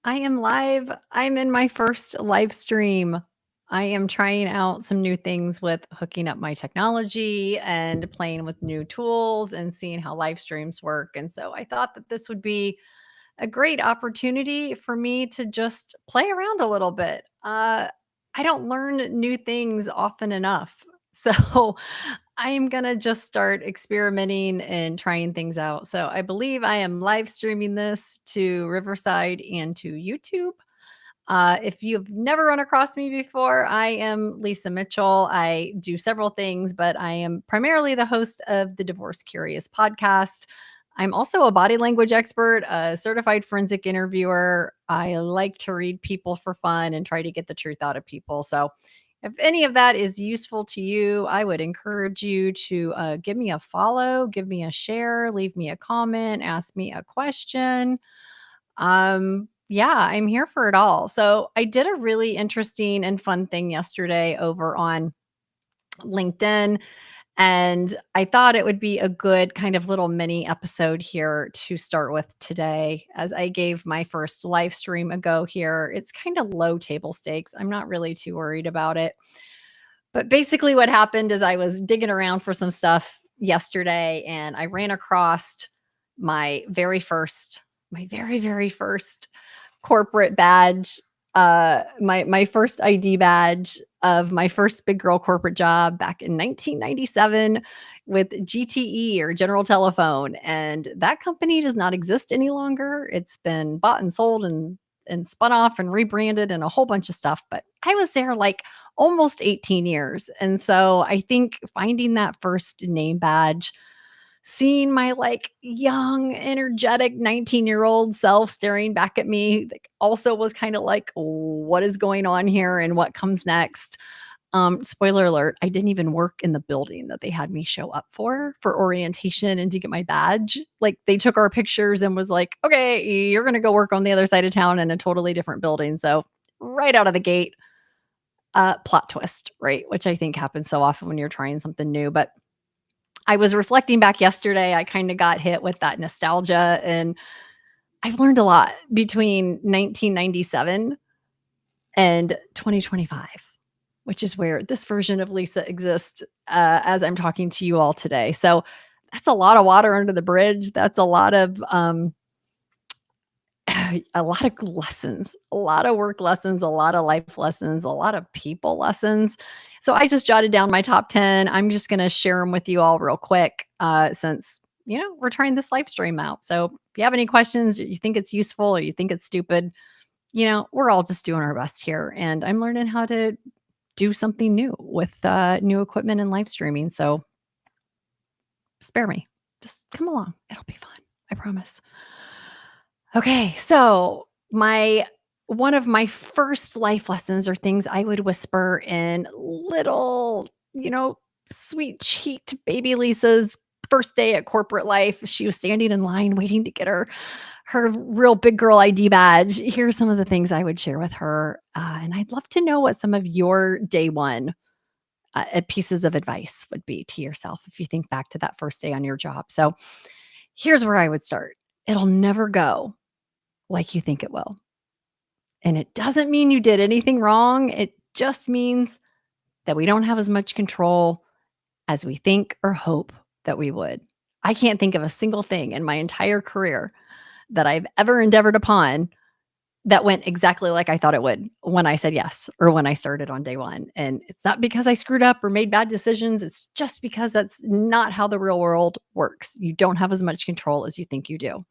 I am live. I'm in my first live stream. I am trying out some new things with hooking up my technology and playing with new tools and seeing how live streams work. And so I thought that this would be a great opportunity for me to just play around a little bit. I don't learn new things often enough. So I am going to just start experimenting and trying things out. So I believe I am live streaming this to Riverside and to YouTube. If you've never run across me before, I am Lisa Mitchell. I do several things, but I am primarily the host of the Divorce Curious podcast. I'm also a body language expert, a certified forensic interviewer. I like to read people for fun and try to get the truth out of people. So, if any of that is useful to you, I would encourage you to give me a follow, give me a share, leave me a comment, ask me a question. Yeah, I'm here for it all. So I did a really interesting and fun thing yesterday over on LinkedIn. And I thought it would be a good kind of little mini episode here to start with today, as I gave my first live stream a go here. It's kind of low table stakes. I'm not really too worried about it. But basically, what happened is I was digging around for some stuff yesterday and I ran across my very first corporate badge, my first ID badge of my first big girl corporate job back in 1997 with GTE or General Telephone, and that company does not exist any longer. It's been bought and sold and spun off and rebranded and a whole bunch of stuff, but I was there like almost 18 years. And so I think finding that first name badge, seeing my like young, energetic 19-year-old self staring back at me like, also was kind of like, what is going on here and what comes next? Spoiler alert, I didn't even work in the building that they had me show up for orientation and to get my badge. Like they took our pictures and was like, okay, you're going to go work on the other side of town in a totally different building. So right out of the gate, plot twist, right? Which I think happens so often when you're trying something new. But I was reflecting back yesterday. I kind of got hit with that nostalgia, and I've learned a lot between 1997 and 2025, which is where this version of Lisa exists as I'm talking to you all today. So that's a lot of water under the bridge. That's a lot of a lot of lessons, a lot of work lessons, a lot of life lessons, a lot of people lessons. So I just jotted down my top 10. I'm just going to share them with you all real quick since, we're trying this live stream out. So if you have any questions, you think it's useful or you think it's stupid, we're all just doing our best here. And I'm learning how to do something new with new equipment and live streaming. So spare me. Just come along. It'll be fun. I promise. Okay, so my one of my first life lessons are things I would whisper in little, sweet cheeked baby Lisa's first day at corporate life. She was standing in line waiting to get her real big girl ID badge. Here are some of the things I would share with her, and I'd love to know what some of your day one pieces of advice would be to yourself if you think back to that first day on your job. So here's where I would start. It'll never go like you think it will. And it doesn't mean you did anything wrong. It just means that we don't have as much control as we think or hope that we would. I can't think of a single thing in my entire career that I've ever endeavored upon that went exactly like I thought it would when I said yes or when I started on day one. And it's not because I screwed up or made bad decisions. It's just because that's not how the real world works. You don't have as much control as you think you do.